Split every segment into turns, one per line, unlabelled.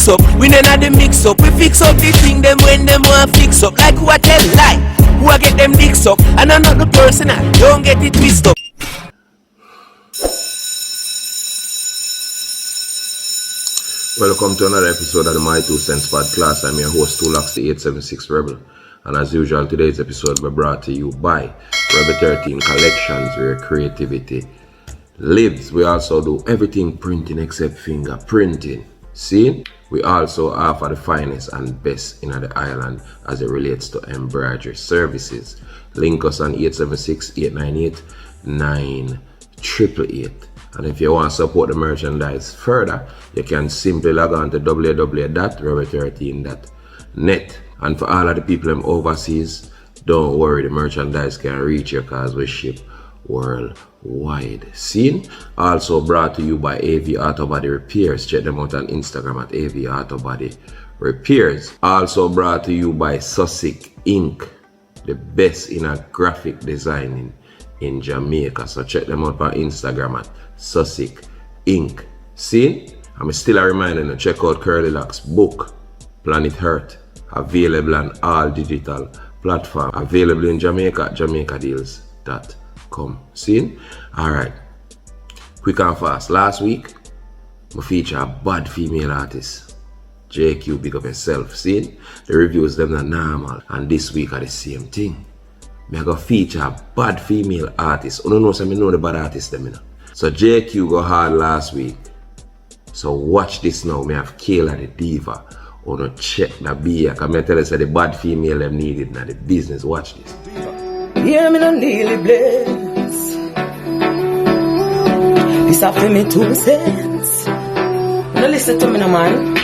mix up. We none of the mix up. We fix up the thing them when them want fix up. Like who I tell lie, who I get them dicks up. And I'm not the person I don't get it twisted up.
Welcome to another episode of the My 2 Cents Podcast. I'm your host, TU-LOX'S, the 876 Rebel. And as usual, today's episode will be brought to you by Rebel 13 Collections, where creativity lives. We also do everything printing except fingerprinting. See? We also offer the finest and best in the island as it relates to embroidery services. Link us on 876-898-9888. And if you want to support the merchandise further, you can simply log on to www.rebel13.net. And for all of the people in overseas, don't worry, the merchandise can reach you because we ship worldwide. Seen? Also brought to you by AV Auto Body Repairs. Check them out on Instagram at AV Auto Body Repairs. Also brought to you by Sussex Inc., the best in a graphic designing in Jamaica. So check them out on Instagram at Sussex Inc. See? I'm still a reminder to check out Curly Locks book, Planet Hurt, available on all digital platforms. Available in Jamaica at jamaicadeals.com. See? Alright. Quick and fast. Last week, I featured a bad female artist. JQ, big up yourself. See? The reviews them are normal. And this week are the same thing. I go feature a bad female artist. I don't know, so I know the bad artist them, you know. So JQ go hard last week. So watch this now. I have Kayla the Diva. I no check the beer. Because I tell you say the bad female them needed in the business. Watch this.
Hear me no nearly bless. This after me 2 cents. Now listen to me no man.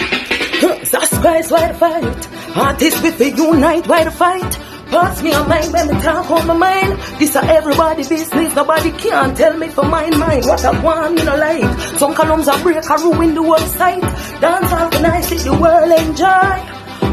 That's Christ why the fight. Artists with the unite why the fight. Pass me a mind when me talk on my mind. This a everybody business, nobody can tell me for mine. What I want me no like. Some columns a break a ruin the whole site. Dance organize it, the world enjoy.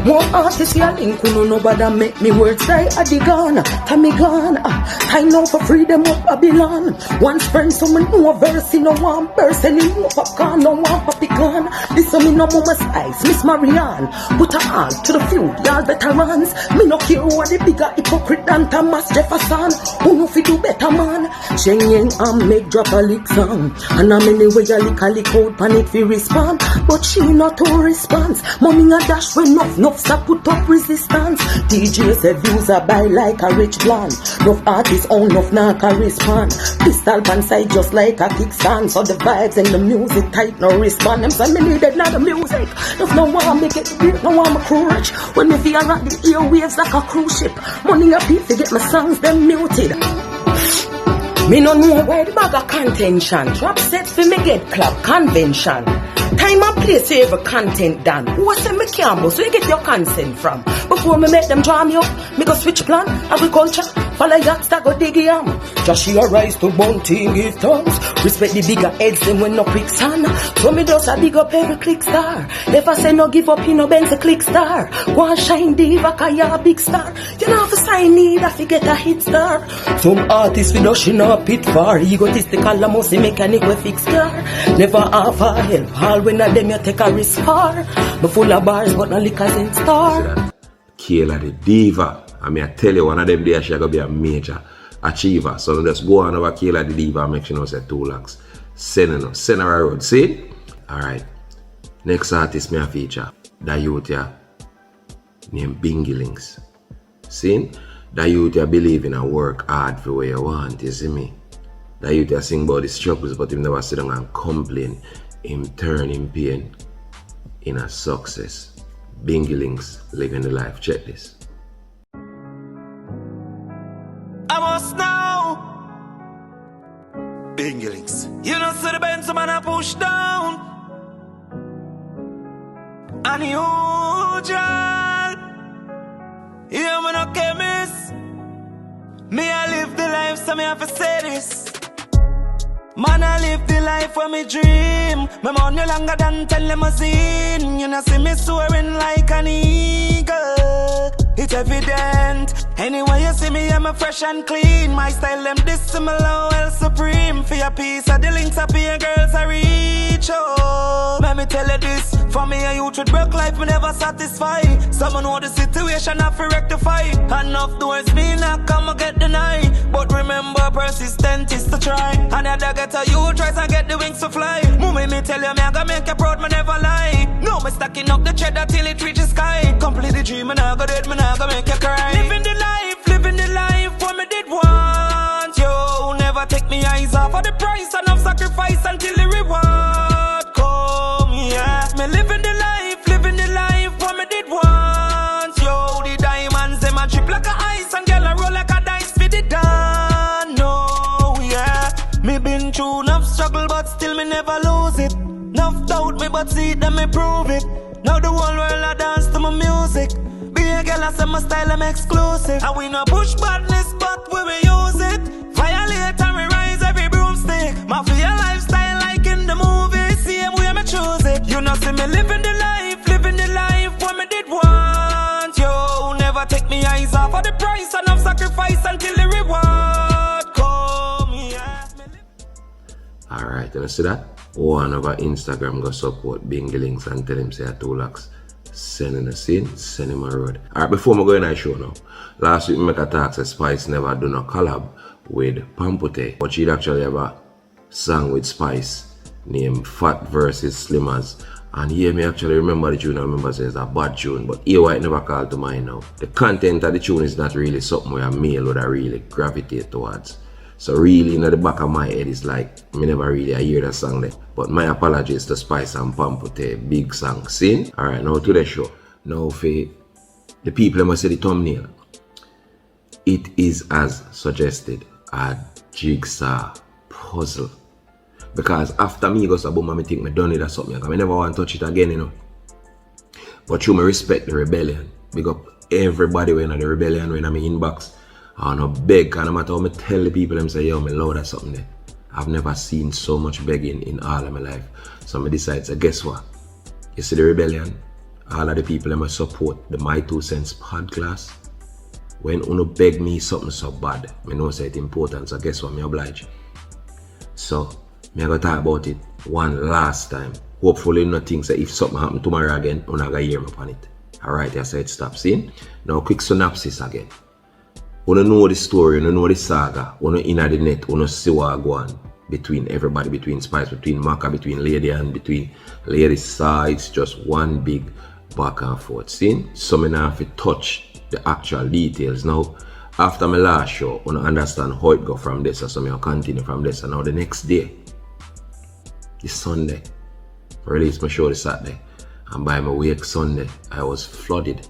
More artists here link, no nobody make me words die. I dig on, time me gone. Time now for freedom of Babylon. Once friends, someone know a verse in no one person. In no popcorn, no one popcorn. This me no mama spice, Miss Marianne. Put her on to the feud, y'all veterans. Me no care what the bigger hypocrite than Thomas Jefferson. Who know fi do better man? Sheng Yang and make drop a lick song. And I'm anyway a lick out pan it fi respond. But she not to response. Mommy a dash when no stop put up resistance. DJ say views are buy like a rich blonde. Enough artists own enough not can respond. Pistol pan side just like a kickstand. So the vibes and the music tight no respond. Them say me needed not the music. If no one make it great, no one my crew rich. When me feel around the airwaves like a cruise ship. Money a beat to get my songs them muted. Me no know why the bag of contention. Drop set for me get club convention. Time and place for every content done. Who say me can't so you get your consent from? Before me make them draw me up, me go switch plan, agriculture, follow yachts that go dig yam. Joshua rise to bounty, give thanks. Respect the bigger heads them when no quicksand. So me just a big up every click star. Never say no give up, you no bend a click star. Go and shine diva, cause you a big star. You know have to sign need if you get a hit star. Some artists with us, you know pit far. Egotistical, mostly mechanic with fix car. Never offer help, all when of them you take a risk far. Me full of bars but no liquors in store.
Kayla the Diva. I mean, I tell you, one of them days she's going to be a major achiever. So let's go on over Kayla the Diva and make sure you know say TU-LOX'S. Send her a road. See? Alright. Next artist me a feature. The youth here named Bingilings. See? The youth here believe in a work hard for where you want. You see me? The youth here sing about the struggles but him never sit down and complain. Him turn in pain in a success. Bingilings living the life. Check this.
I must know Bingilings. You know see the Benz man I push down. Unusual. Yeah, I'm no chemist. Me I live the life so me have to say this. Man, I live the life for me dream. My money longer than 10 limousine. You know see me soaring like an eagle. It's evident. Anyway you see me, I'm a fresh and clean. My style them dissimilar, well supreme. For your piece of the links up here, girls I reach. Oh, let me tell you this. For me, a youth with broke life, me never satisfy. Someone know the situation, have to rectify. Enough doors me knock, come get denied. But remember, persistent is to try. And I get a you tries and get the wings to fly. Mummy, me tell you, me I gonna make you proud, me never lie. No, me stacking up the cheddar till it reaches sky. Complete the dream, and I go dead, me I gonna make you cry. Living the life, what me did want. You never take me eyes off of the price, and I've sacrificed until the reward come, yeah. Me living the life, what me did want. Yo, the diamonds, them a trip like a ice, and girl a roll like a dice for the dawn, no, yeah. Me been through enough struggle, but still me never lose it. Enough doubt me, but see it, then me prove it. Now the whole world a dance to my music. Be a girl, I say my style, I'm exclusive. And we no push badness, but we use it. Violate and we rise every broomstick. Mafia lifestyle like in the movie. Same way me choose it. You know see me living the life, what me did want. You never take me eyes off of the price, and I've sacrificed until the reward come, yeah.
Alright, you see that? One of our Instagram go support Bingy Links and tell him say a TU-LOX'S sending us in, send him a road. Alright, before I go in our show now, last week I make a talk say Spice never done a collab with Pampute, but she'd actually have a song with Spice named Fat versus Slimmers. And here me actually remember the tune. I remember saying it's a bad tune, but here why it never called to mind now. The content of the tune is not really something where a male would really gravitate towards. So really in the back of my head is like, me never really hear that song there. But my apologies to Spice and Pampute, big song scene. Alright, now to the show. Now for the people must say the thumbnail. It is as suggested a jigsaw puzzle. Because after me goes a boom, I think I done it or something. I never want to touch it again, you know. But you may respect the rebellion. Big up everybody when the rebellion when I'm in inbox. I don't beg, and no matter how I tell the people, them say, yo, me loud or something there. I've never seen so much begging in all of my life. So I decide, so guess what? You see the rebellion? All of the people that support the My 2 Cents podcast. When you beg me something so bad, I know say it's important, so guess what? I oblige. So, I'm going to talk about it one last time. Hopefully nothing say if something happen tomorrow again, you're not going to hear me upon it. Alright, I said stop seeing. Now quick synopsis again. You don't know the story, you don't know the saga, you don't in the net, you don't see what go on between everybody, between Spice, between Maka, between Lady and between Lady Sa. It's just one big back and forth scene. So I have to touch the actual details. Now, after my last show, I understand how it go from this, so I continue from this. And now the next day, this Sunday, I released my show this Saturday, and by my wake Sunday, I was flooded.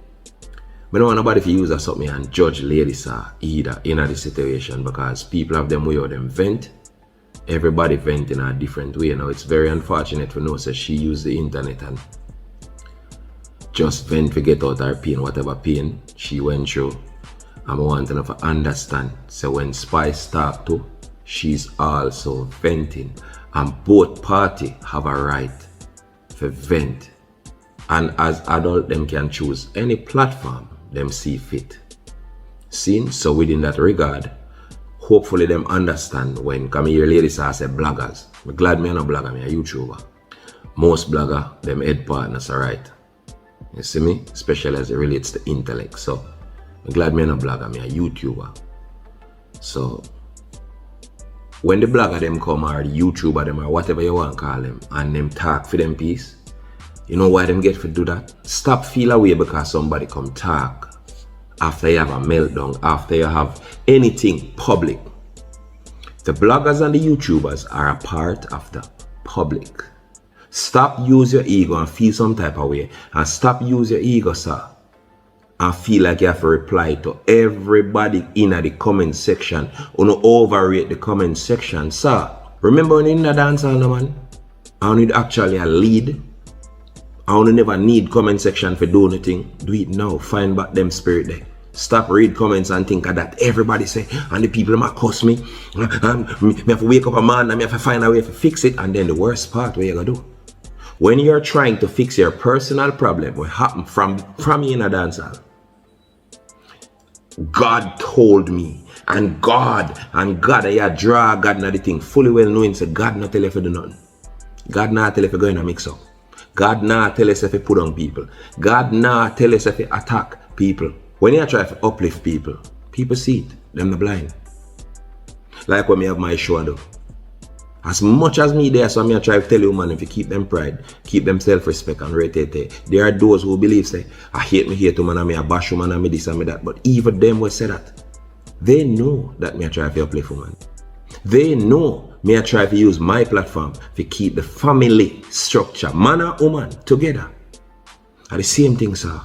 I don't want nobody to use that something and judge Lady Sa either in the situation, because people have them way of them vent. Everybody vent in a different way. Now it's very unfortunate for know that she used the internet and just vent to get out her pain, whatever pain she went through. I want enough to understand. So when Spice talk to, she's also venting. And both parties have a right to vent. And as adults, them can choose any platform them see fit. Seen? So within that regard, hopefully them understand when come here ladies I say bloggers. I'm glad me I'm a blogger, I'm a YouTuber. Most blogger, them head partners are right. You see me? Especially as it relates to intellect. So I'm glad me I'm a blogger, I'm a YouTuber. So when the blogger them come or the YouTuber them or whatever you want to call them and them talk for them piece, you know why them get to do that? Stop feel away because somebody come talk after you have a meltdown, after you have anything public. The bloggers and the YouTubers are a part of the public. Stop use your ego and feel some type of way, and stop use your ego, sir, and feel like you have to reply to everybody in the comment section. Or no overrate the comment section, sir. Remember when in the dance hall, man, I need actually a lead. I only never need comment section for do anything. Do it now. Find back them spirit there. Stop read comments and think of that everybody say, and the people might cuss me. Me have to wake up a man and me have to find a way to fix it. And then the worst part, what you gonna do? When you're trying to fix your personal problem, what happened from you in a dance hall, God told me, and God, I draw God not the thing, fully well knowing say God not tell you to do nothing. God not tell you to go in and mix up. God nah tell us if you put on people. God nah tell us if you attack people. When you try to uplift people, people see it. Them the blind. Like when me have my show though. As much as me there, so me try to tell you, man, if you keep them pride, keep them self-respect and rate. There are those who believe, say, I hate to man, and me a bash man, and me this and me that. But even them will say that. They know that me try to uplift man. They know me try to use my platform to keep the family structure, man and woman, together. And the same thing, sir.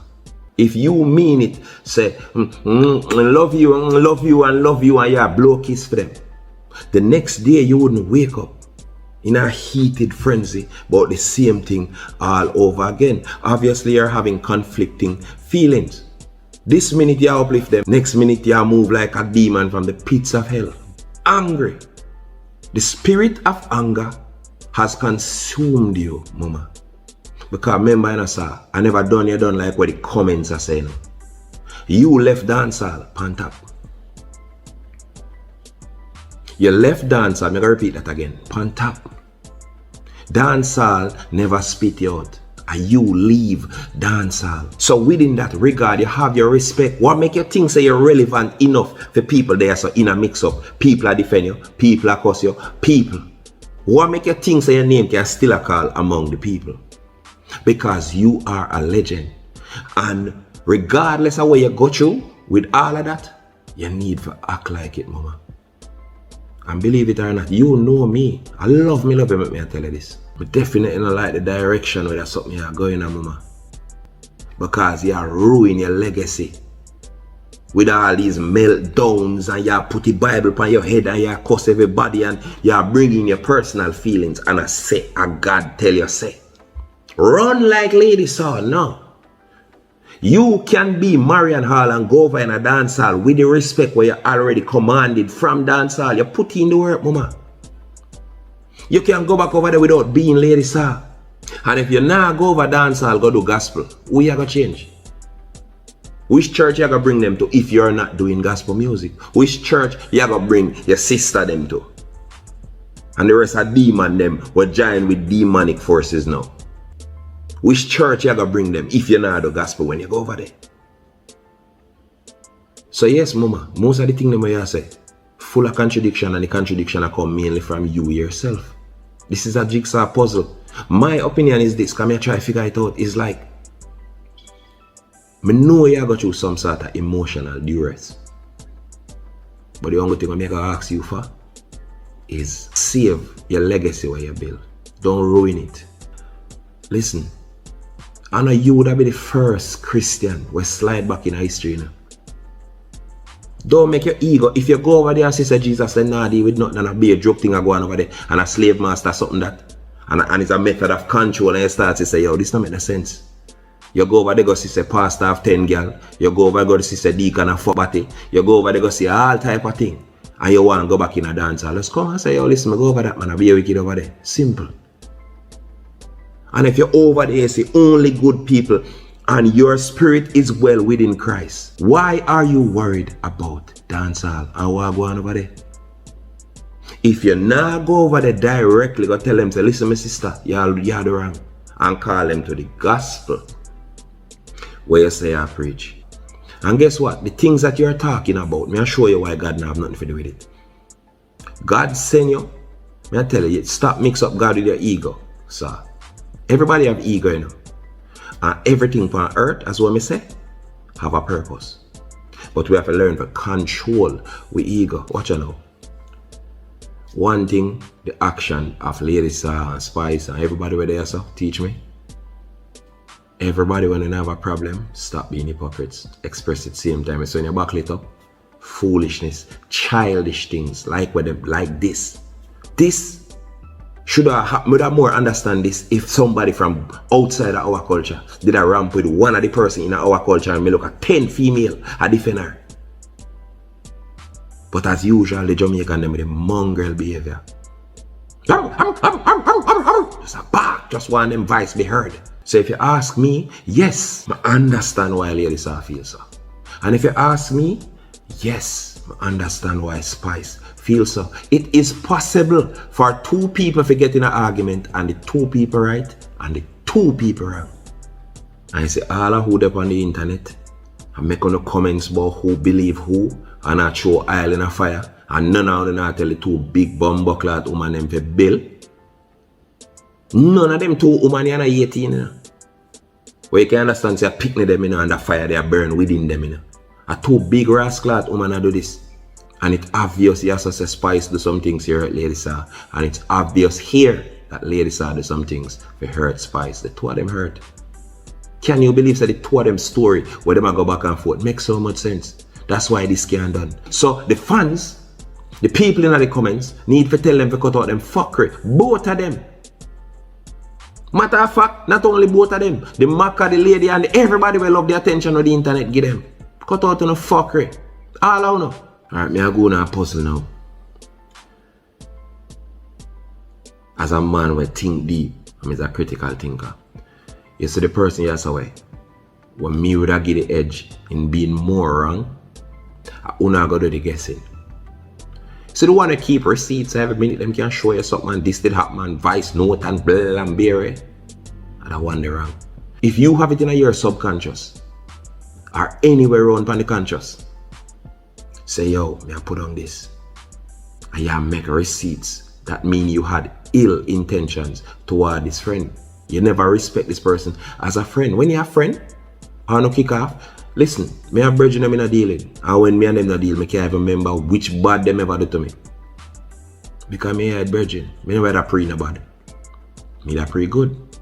If you mean it, say, love you, and you blow kiss for them. The next day you wouldn't wake up in a heated frenzy about the same thing all over again. Obviously you're having conflicting feelings. This minute you uplift them, next minute you move like a demon from the pits of hell. Angry. The spirit of anger has consumed you, mama. Because remember, you know, sir, I never done like what the comments are saying. You left dancehall pan top. You left dancehall, I'm gonna repeat that again, pan top. Dancehall never spit you out. And you leave dancehall. So within that regard, you have your respect. What make you think say you're relevant enough for people there? So in a mix up, people are defend you, people are cuss you, people. What make you think say your name can still a call among the people? Because you are a legend. And regardless of what you go through, with all of that, you need to act like it, mama. And believe it or not, you know me. I love you, make me tell you this. But definitely not like the direction where there's something you're going on, mama. Because you are ruining your legacy. With all these meltdowns and you put the Bible upon your head and you cuss everybody and you bringing your personal feelings and I say, and God tell you, say, run like Lady Saul, no. You can be Marian Hall and go over in a dance hall with the respect where you already commanded from dance hall. You put in the work, mama. You can go back over there without being Lady Saul. And if you not go over dance hall, go do gospel, who you gonna change? Which church you gonna bring them to if you're not doing gospel music? Which church you gonna bring your sister them to? And the rest of demon them will join with demonic forces now. Which church you gonna bring them if you're not the gospel when you go over there? So yes, mama, most of the things that you say, full of contradiction, and the contradiction are come mainly from you yourself. This is a jigsaw puzzle. My opinion is this, come here try to figure it out. It's like, I know you go through some sort of emotional duress. But the only thing I'm gonna ask you for is save your legacy where you build. Don't ruin it. Listen, I know you would have been the first Christian who slide back in history. You know? Don't make your ego. If you go over there and say Jesus, then nah deal with nothing and a be a joke thing I go on over there and a slave master something that and it's a method of control and you start to say, yo, this don't make no sense. You go over there go see a pastor of 10 girl, you go over there go see a deacon of 4 body, you go over there go see all type of thing and you want to go back in a dance hall. Let's come and say, yo, listen, go over that man, I'll be a wicked over there. Simple. And if you're over there, see only good people and your spirit is well within Christ, why are you worried about dancehall and what go on over there? If you not go over there directly, go tell them, say, listen, my sister, you're the wrong, and call them to the gospel where you say I preach. And guess what? The things that you're talking about, me I show you why God not have nothing to do with it. God send you, me I tell you, stop mix up God with your ego, sir. Everybody have ego, you know. And everything on earth, as what me say, have a purpose. But we have to learn to control with ego. Watch out now. One thing, the action of Lady Saw and Spice and everybody where they are, so teach me. Everybody when they have a problem, stop being hypocrites. Express it same time. So when you buckle it up, foolishness, childish things like with them, like this. This should have more understand this if somebody from outside of our culture did a ramp with one of the person in our culture and me look at 10 female a defend her. But as usual, the Jamaican them with the mongrel behavior. Just a bark, just want them voice be heard. So if you ask me, yes, I understand why Lady Saw feels so. And if you ask me, yes, I understand why Spice feels so. It is possible for two people to get in an argument and the two people right and the 2 people wrong. And I say all of who up on the internet and make on the comments about who believe who and I throw oil in a fire and none of them tell the 2 big bumbleclad woman them for bill. None of them 2 women are 18. You know? Where you can understand say picnic them and the fire they are burn within them. You know? A 2 big rascalad woman do this. And it's obvious yes say Spice do some things here at Lady Saw. And it's obvious here that Lady Saw do some things for hurt Spice. The 2 of them hurt. Can you believe that the 2 of them story where them go back and forth makes so much sense? That's why this can done. So the fans, the people in the comments need to tell them to cut out them fuckery. Both of them. Matter of fact, not only both of them, the Macca, the lady, and everybody will love the attention of the internet give them. Cut out on the fuckery. All out now. Alright, me I go on a puzzle now. As a man will think deep, I'm a critical thinker. You see the person you away. When me would have give the edge in being more wrong, I wanna go do the guessing. So the one to keep receipts every minute, them can show you something and this did happen and voice note and blah and berry. And I wonder wrong. If you have it in your subconscious or anywhere around on the conscious, say yo, me I put on this. And you make receipts. That mean you had ill intentions toward this friend. You never respect this person as a friend. When you're a friend, I no kick off. Listen, me and Virgin them in a dealing. And when me and them in a deal, me can't even remember which bad them ever do to me. Because me had Virgin. Me never had a pre no bad. Me that pretty good.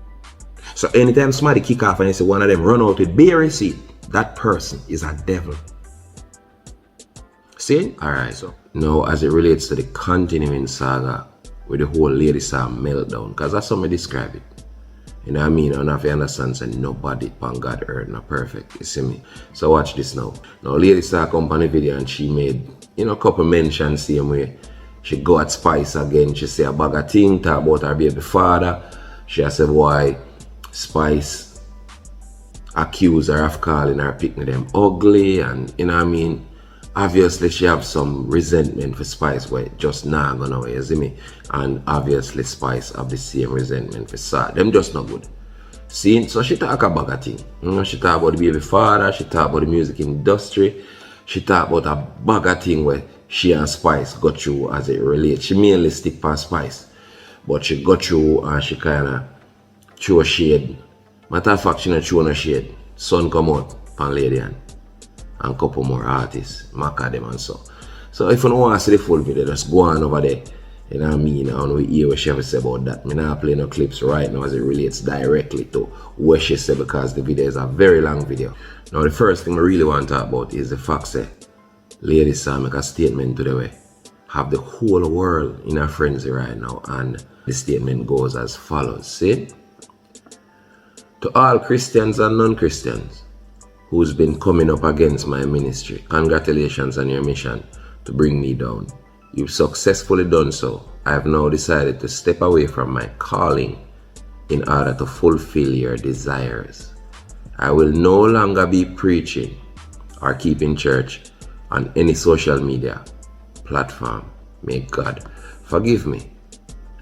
So anytime somebody kick off and you see one of them run out with bare receipt, that person is a devil. See? Alright, so now as it relates to the continuing saga with the whole Lady Saw meltdown, because that's how I describe it. You know what I mean? I don't know if you understand, so nobody on God earth not perfect. You see me? So watch this now. Now Lady Saw come on the video and she made, you know, a couple mentions same way. She go at Spice again. She say a bag of thing, talk about her baby father. She said why Spice accuse her of calling her picnic them ugly, and you know what I mean? Obviously she have some resentment for Spice where just not gonna away, you see me? And obviously Spice have the same resentment for Saw. Them just not good. See, so she talk about a thing. You know, she talk about the baby father, she talk about the music industry, she talk about a bag of thing where she and Spice got through as it relates. She mainly stick past Spice, but she got through and she kinda threw a shade. Matter of fact, she not threw no shade. Sun come out on Lady and couple more artists, Macca them and so. So if you don't want to see the full video, just go on over there. You know what I mean? And we hear what she have to say about that. I'm not playing no clips right now as it relates directly to what she said because the video is a very long video. Now the first thing I really want to talk about is the fact that Lady Saw make a statement to the way. Have the whole world in a frenzy right now, and the statement goes as follows. See? To all Christians and non-Christians who's been coming up against my ministry, congratulations on your mission to bring me down. You've successfully done so. I have now decided to step away from my calling in order to fulfill your desires. I will no longer be preaching or keeping church on any social media platform. May God forgive me.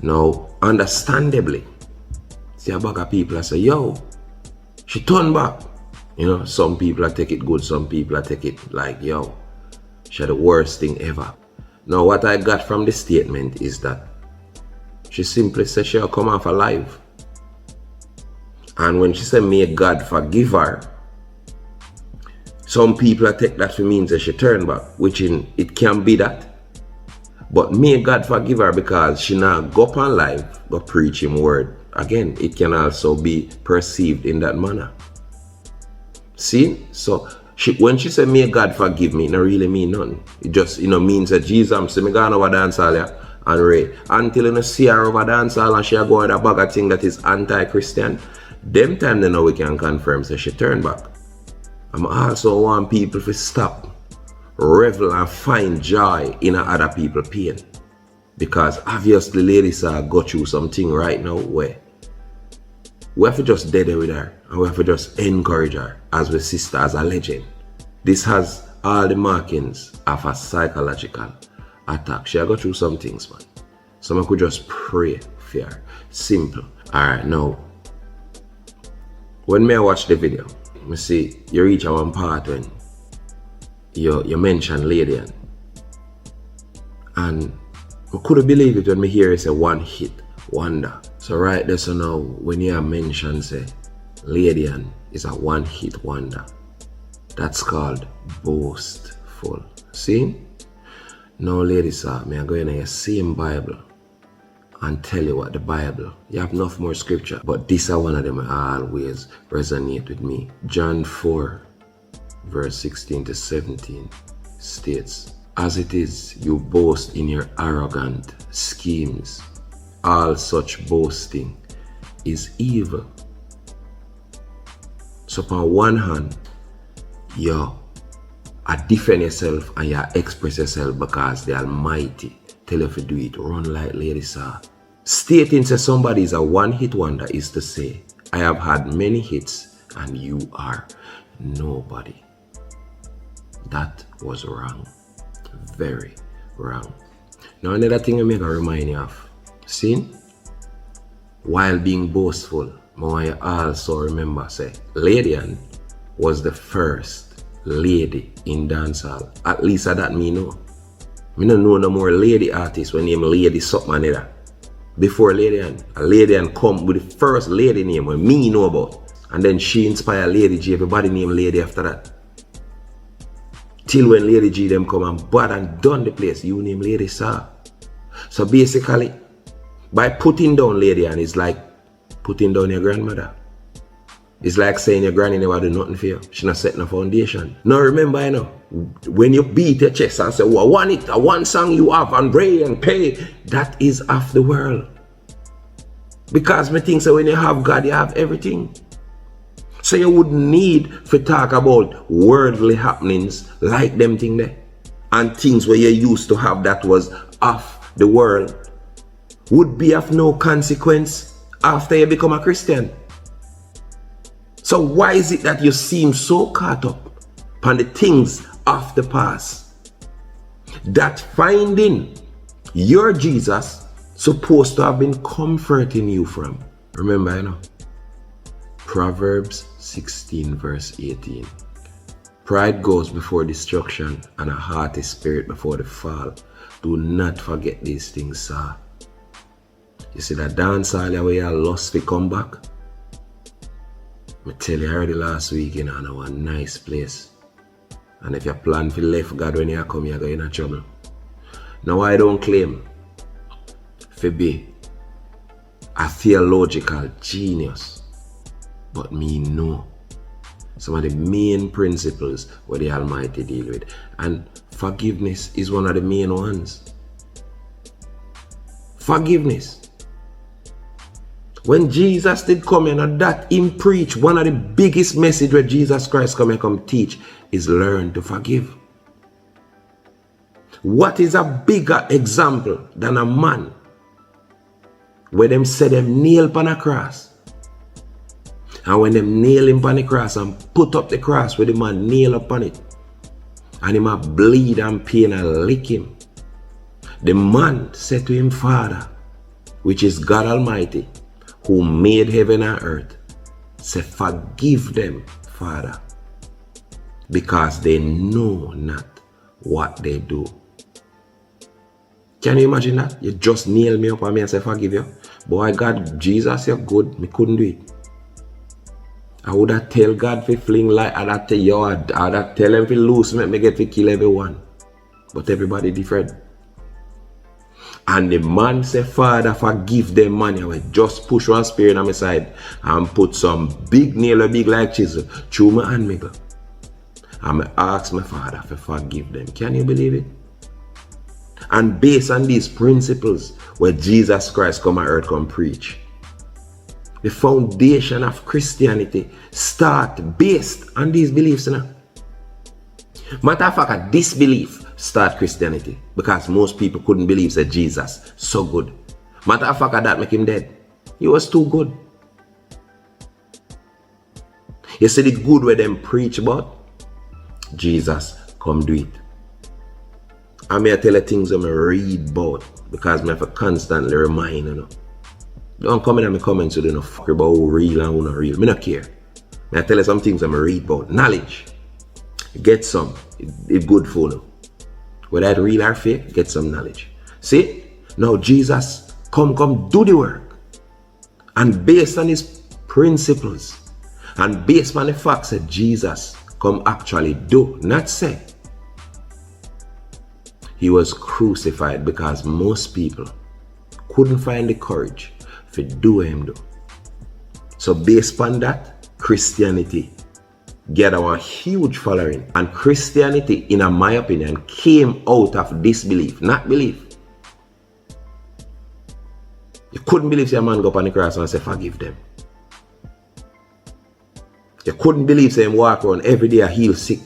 Now, understandably, see a bag of people say, yo, she turned back. You know, some people take it good, some people take it like, yo, she had the worst thing ever. Now, what I got from the statement is that she simply said she'll come off alive. And when she said, may God forgive her, some people take that for means that she turned back, which it can be that. But may God forgive her because she now go up on live, go preach him word. Again, it can also be perceived in that manner. See? So when she said, may God forgive me, it don't really mean nothing. It just, means that Jesus, me gone over dance hall and Ray. Until you see her over dance hall and she go with a bag of thing that is anti-Christian, them time they know we can confirm that she turned back. I also want people to stop, revel and find joy in other people's pain. Because obviously Lady Saw go through something right now where we have to just dead with her and we have to just encourage her as a sister, as a legend. This has all the markings of a psychological attack. She go through some things, man. So I could just pray for her. Simple. Alright, now, When me I watch the video, me see you reach a one part when you mention lady and I couldn't believe it when me hear it's a one hit wonder. So right there, so now when you mention say lady is a one hit wonder, that's called boastful. See? Now ladies, me I go in your same Bible and tell you what the Bible, you have enough more scripture, but this is one of them I always resonate with me. John 4 verse 16 to 17 states, as it is, you boast in your arrogant schemes. All such boasting is evil. So on one hand, you defend yourself and you express yourself because the Almighty tell you to do it, run like ladies are. Stating that somebody is a one-hit wonder is to say, I have had many hits and you are nobody. That was wrong. Very wrong. Now another thing I'm going to remind you of. See? While being boastful, I want you also remember, say, Lady Ann was the first lady in dancehall. At least that me know. I don't know no more lady artists when name Lady something and other. Before Lady Ann, a Lady Ann come with the first lady name when me know about. And then she inspired Lady G, everybody named Lady after that. Till when Lady G them come and bad and done the place, you name Lady Sir. So basically, by putting down Lady Ann, it's like putting down your grandmother. It's like saying your granny never do nothing for you. She not setting a foundation. Now remember, you know, when you beat your chest and say, well, I want song you have and pray and pay, that is of the world. Because me think so when you have God, you have everything. So you wouldn't need to talk about worldly happenings like them thing there. And things where you used to have that was of the world would be of no consequence after you become a Christian. So why is it that you seem so caught up on the things of the past that finding your Jesus supposed to have been comforting you from? Remember, you know, Proverbs 16 verse 18. Pride goes before destruction and a haughty spirit before the fall. Do not forget these things, sir. You see that dance all the way you lost to come back? I tell you already last week, you know, I know a nice place. And if you plan for left God when you come, you're going to trouble. Now I don't claim to be a theological genius, but me know some of the main principles where the Almighty deal with. And forgiveness is one of the main ones. Forgiveness. When Jesus did come in and that him preach, one of the biggest message where Jesus Christ come teach is learn to forgive. What is a bigger example than a man where them say them nail upon a cross? And when them nail him upon the cross and put up the cross where the man nail upon it, and him a bleed and pain and lick him, the man said to him, Father, which is God Almighty, who made heaven and earth, say, forgive them, Father, because they know not what they do. Can you imagine that? You just nail me up on me and say, forgive you. Boy, God, Jesus, you're good. Me couldn't do it. I would have tell God to fling like, I'd have tell you, I'd have tell him to loose me get to kill everyone. But everybody different. And the man say, Father, forgive them, man. I will just push one spear on my side and put some big nail, big like chisel, through my hand, me go. And I ask my Father to forgive them. Can you believe it? And based on these principles where Jesus Christ come on earth, come preach, the foundation of Christianity start based on these beliefs. You know? Matter of fact, this belief start Christianity because most people couldn't believe that Jesus so good. Matter of fact, that make him dead. He was too good. You see the good where them preach about? Jesus come do it. I may tell you things I read about because I have to constantly remind you. Know. Don't come in my comments with no fuck about who real and who not real. I don't care. I tell you some things I'm read about. Knowledge. Get some. It's good for you. Whether it's real or fake, get some knowledge. See? Now Jesus, come do the work. And based on his principles, and based on the facts that Jesus come actually do, not say. He was crucified because most people couldn't find the courage to do what him do. So based on that, Christianity gathered a huge following. And Christianity, in my opinion, came out of disbelief, not belief. You couldn't believe say a man go up on the cross and say, forgive them. You couldn't believe say him walk around every day heal sick,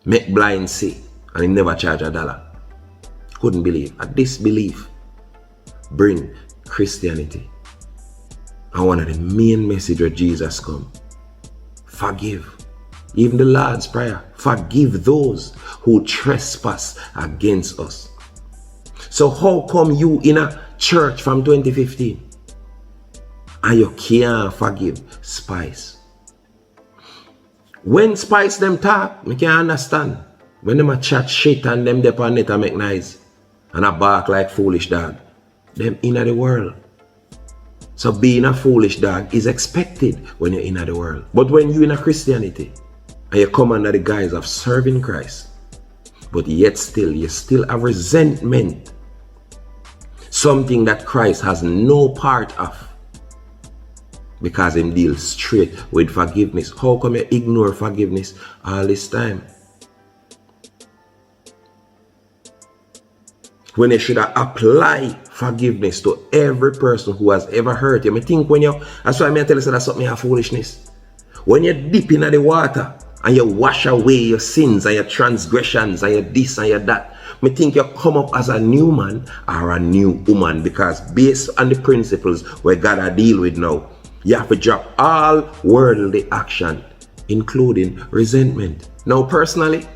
make blind see, and he never charge $1. Couldn't believe. A disbelief bring Christianity. And one of the main messages where Jesus come, forgive. Even the Lord's Prayer, forgive those who trespass against us. So how come you in a church from 2015 and you can't forgive Spice? When Spice them talk, I can't understand. When them a chat shit and them dep on net and make noise and a bark like foolish dog, them in the world. So being a foolish dog is expected when you're in the world. But when you in a Christianity and you come under the guise of serving Christ, but yet still you still have resentment, something that Christ has no part of, because him deals straight with forgiveness. How come you ignore forgiveness all this time? When you should apply forgiveness to every person who has ever hurt you. I think when you, that's why I tell you that's something of foolishness. When you dip in the water and you wash away your sins and your transgressions and your this and your that, I think you come up as a new man or a new woman, because based on the principles where God I deal with now, you have to drop all worldly action, including resentment. Now personally,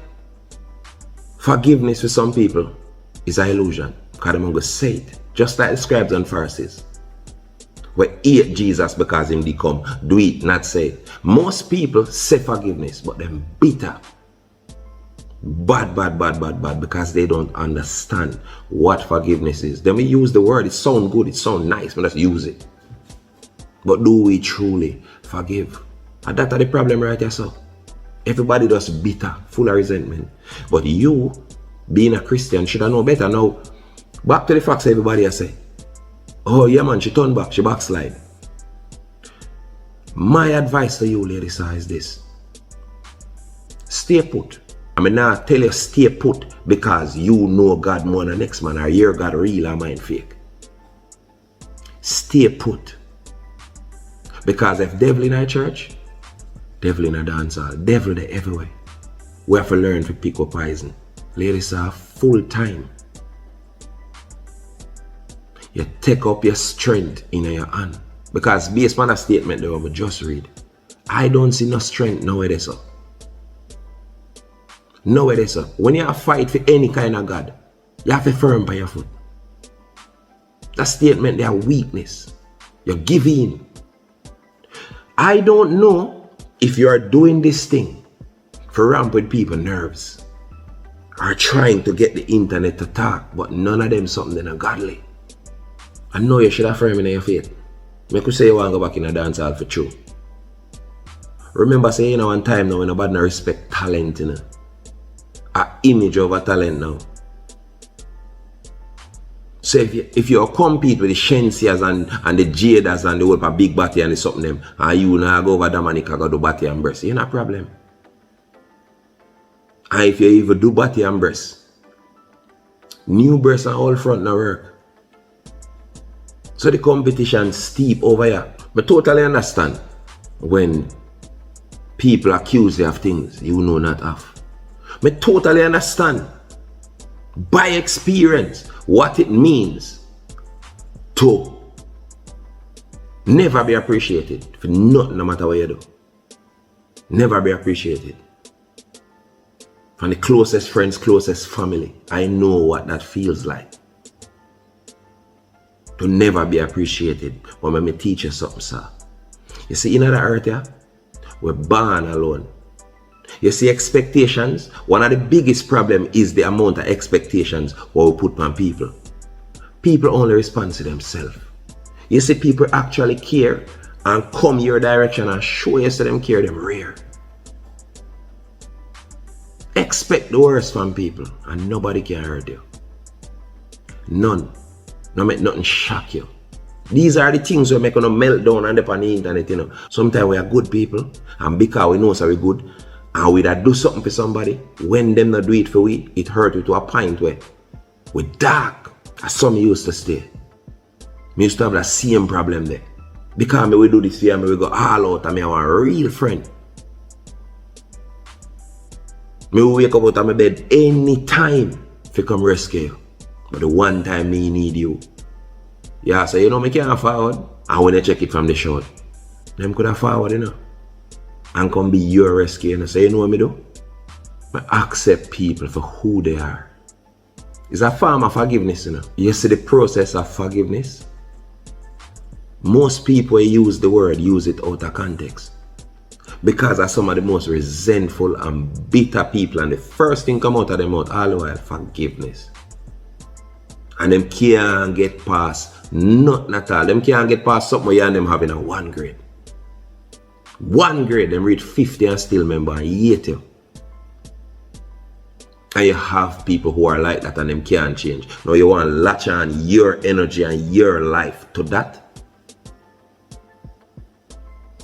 forgiveness for some people is an illusion, because I'm going to say it, just like the scribes and Pharisees. We hate Jesus because him they come, do it, not say it. Most people say forgiveness, but them bitter. Bad, because they don't understand what forgiveness is. Then we use the word, it sounds good, it sounds nice, but let's use it. But do we truly forgive? And that's the problem right there, so. Everybody does bitter, full of resentment. But you, being a Christian, should have known better. Now, back to the facts everybody has say, oh yeah man, she turned back, she backslide. My advice to you ladies is this. Stay put. I mean now tell you stay put because you know God more than the next man, or your God real or mine fake. Stay put. Because if devil in our church, devil in a dance hall, devil there everywhere. We have to learn to pick up poison. Ladies are full time. You take up your strength in your hand. Because based on a statement that I just read, I don't see no strength nowhere so. Nowhere so. When you fight for any kind of God, you have to firm by your foot. That statement they are weakness. You're giving. I don't know if you are doing this thing for ramp with people's nerves, or trying to get the internet to talk, but none of them something that are godly. I know you should have firm in your faith. I could say you want to go back in a dance hall for true. Remember say, you know, one time now when nobody no respect talent, you know. An image over talent now. So if you compete with the Shensias and the Jadas and the whole big batty and the something them, and you now go over Dominica go do batty and breast, you no problem. And if you even do batty and breast, new breast and all front no work. So the competition steep over here. But totally understand when people accuse you of things you know not of. I totally understand by experience what it means to never be appreciated for nothing, no matter what you do. Never be appreciated. From the closest friends, closest family, I know what that feels like. To never be appreciated. But let me teach you something, sir. You see, in the earth here, We're born alone. You see, expectations, one of the biggest problem is the amount of expectations what we put on people. People only respond to themselves. You see, people actually care and come your direction and show you to them care, them rare. Expect the worst from people and nobody can hurt you. None. No make nothing shock you. These are the things we make on a meltdown and up on the internet, you know. Sometimes we are good people and because we know so we good and we that do something for somebody, when them not do it for we, it hurt you to a point where we dark as some used to stay. Me used to have that same problem there. Because me we do this here, me we go all out and me have a real friend. Me will wake up out of my bed any time to come rescue you. But the one time me need you. Yeah, so you know me can't forward. And when I check it from the short, them could have forward, you know. And come be your rescue, you know. So you know what me do? I accept people for who they are. It's a form of forgiveness, you know. You see the process of forgiveness? Most people use the word, use it out of context. Because of some of the most resentful and bitter people, and the first thing come out of their mouth all the while, forgiveness. And them can't get past nothing at all. Them can't get past something you and them having a 1 grade. 1 grade, them read 50 and still remember and hate you. And you have people who are like that and them can't change. Now you want to latch on your energy and your life to that.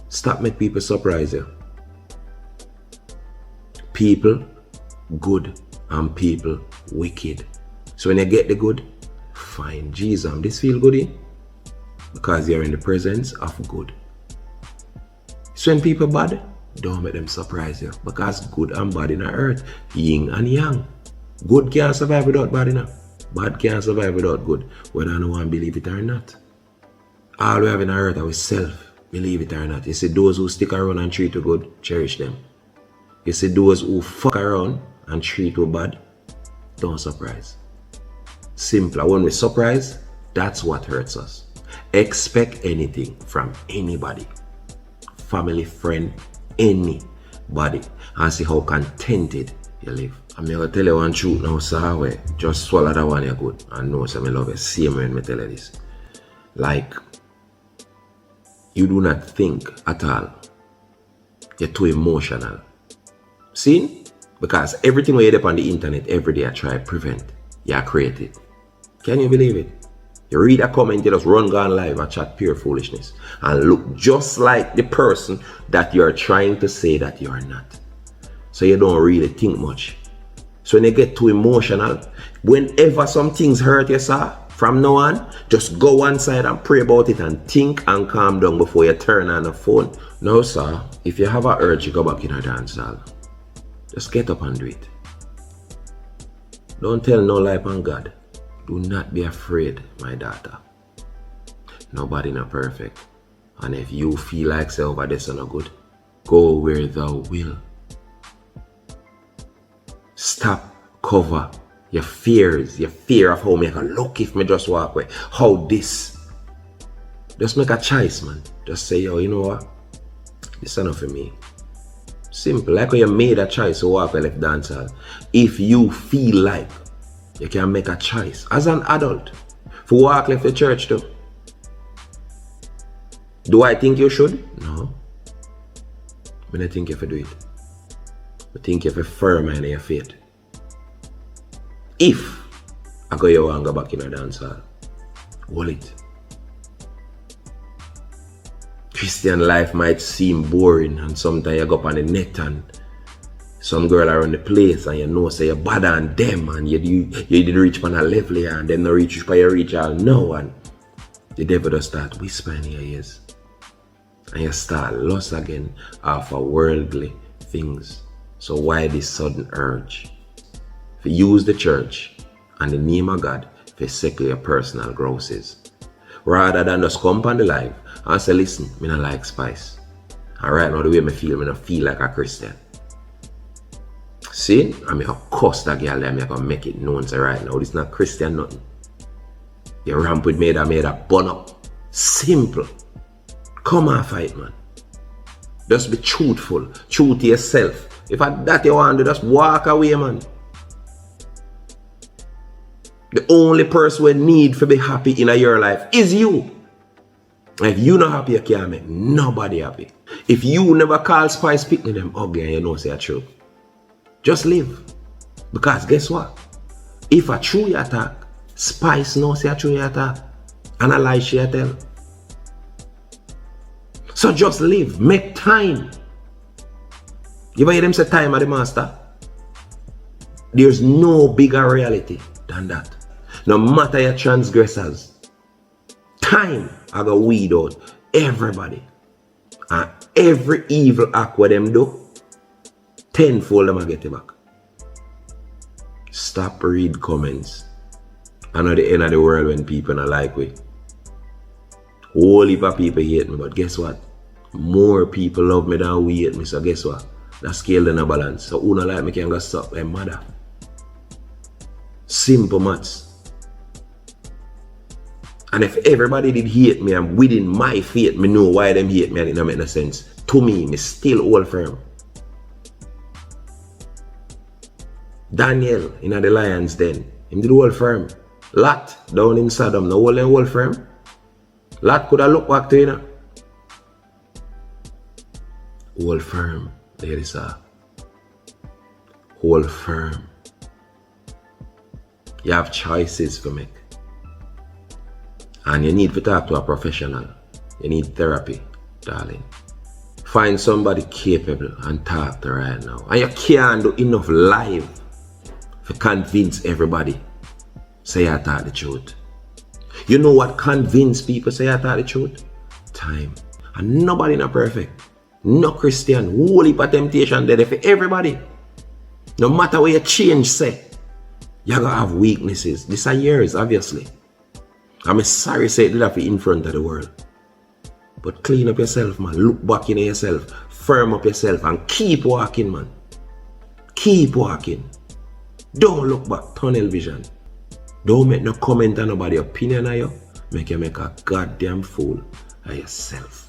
Stop make people surprise you. People good and people wicked. So when you get the good, find Jesus. This feel good in? Because you're in the presence of good. So when people bad, don't make them surprise you. Because good and bad in the earth, yin and yang. Good can't survive without bad enough. Bad can't survive without good. Whether no one believe it or not. All we have in the earth are self. Believe it or not. You see those who stick around and treat you good, cherish them. You see those who fuck around and treat you bad, don't surprise. Simple. When we surprise, that's what hurts us. Expect anything from anybody. Family, friend, anybody. And see how contented you live. I'm going to tell you one truth now, sir. Just swallow that one, you're good. And know so I love you. See me when I tell you this. Like, you do not think at all. You're too emotional. See? Because everything we hear up on the internet every day I try to prevent. You create it. Can you believe it? You read a comment, you just run gone live and chat pure foolishness. And look just like the person that you're trying to say that you're not. So you don't really think much. So when you get too emotional, whenever some things hurt you, sir, from now on, just go one side and pray about it and think and calm down before you turn on the phone. No, sir, if you have an urge to go back in a dance hall, just get up and do it. Don't tell no lie on God. Do not be afraid, my daughter. Nobody not perfect. And if you feel like say over this is not good, go where thou will. Stop cover your fears, your fear of how me can look if me just walk away. How this? Just make a choice, man. Just say, yo, you know what? This is enough for me. Simple. Like when you made a choice to walk away left dance hall. If you feel like you can make a choice as an adult for walk left the church too. Do I think you should? No. I don't think you have to do it. I think you have to firm in your faith. If I go you and go back in a dance hall, hold it. Christian life might seem boring and sometimes you go up on the net and some girl around the place and you know say you're better than them and you didn't reach on a level here and then no reach by your reach all no and the devil just start whispering in your ears. And you start lost again after worldly things. So why this sudden urge? To use the church and the name of God to settle your personal grosses. Rather than just come on the live and say, listen, me not like spice. And right now the way me don't feel like a Christian. See? I'm going to cuss that girl there, I'm going to make it known so right now. This is not Christian nothing. You ramp with me that made a bun up. Simple. Come and fight, man. Just be truthful. True to yourself. If that you want to do, just walk away, man. The only person who need to be happy in your life is you. If you not happy, you can't make nobody happy. If you never call Spice picnic them ugly, you know say a true. Just live. Because guess what? If a true you attack, Spice knows say a true you attack. And a lie she tell. So just live. Make time. You ever hear them say time are the master? There's no bigger reality than that. No matter your transgressors, time I go weed out everybody. And every evil act what them do, tenfold them I get it back. Stop read comments. I know the end of the world when people not like we. Whole heap of people hate me, but guess what? More people love me than who hate me, so guess what? That scale in a balance. So who not like me can go suck like mother. Simple maths. And if everybody did hate me and within my faith, me know why them hate me and it don't make no sense. To me still hold firm. Daniel in the lions den, him did hold firm. Lot down in Sodom, no hold firm. Lot could have looked back to you know. Hold firm, ladies sir. Hold firm. You have choices to make. And you need to talk to a professional. You need therapy, darling. Find somebody capable and talk to right now. And you can't do enough live to convince everybody say I talk the truth. You know what convince people say I talk the truth? Time. And nobody not perfect. No Christian. Whole heap of temptation there for everybody. No matter what you change say, you're gonna have weaknesses. These are yours, obviously. I'm sorry say it did have in front of the world. But clean up yourself, man. Look back in yourself. Firm up yourself and keep walking, man. Keep walking. Don't look back. Tunnel vision. Don't make no comment on nobody's opinion of you. Make you make a goddamn fool of yourself.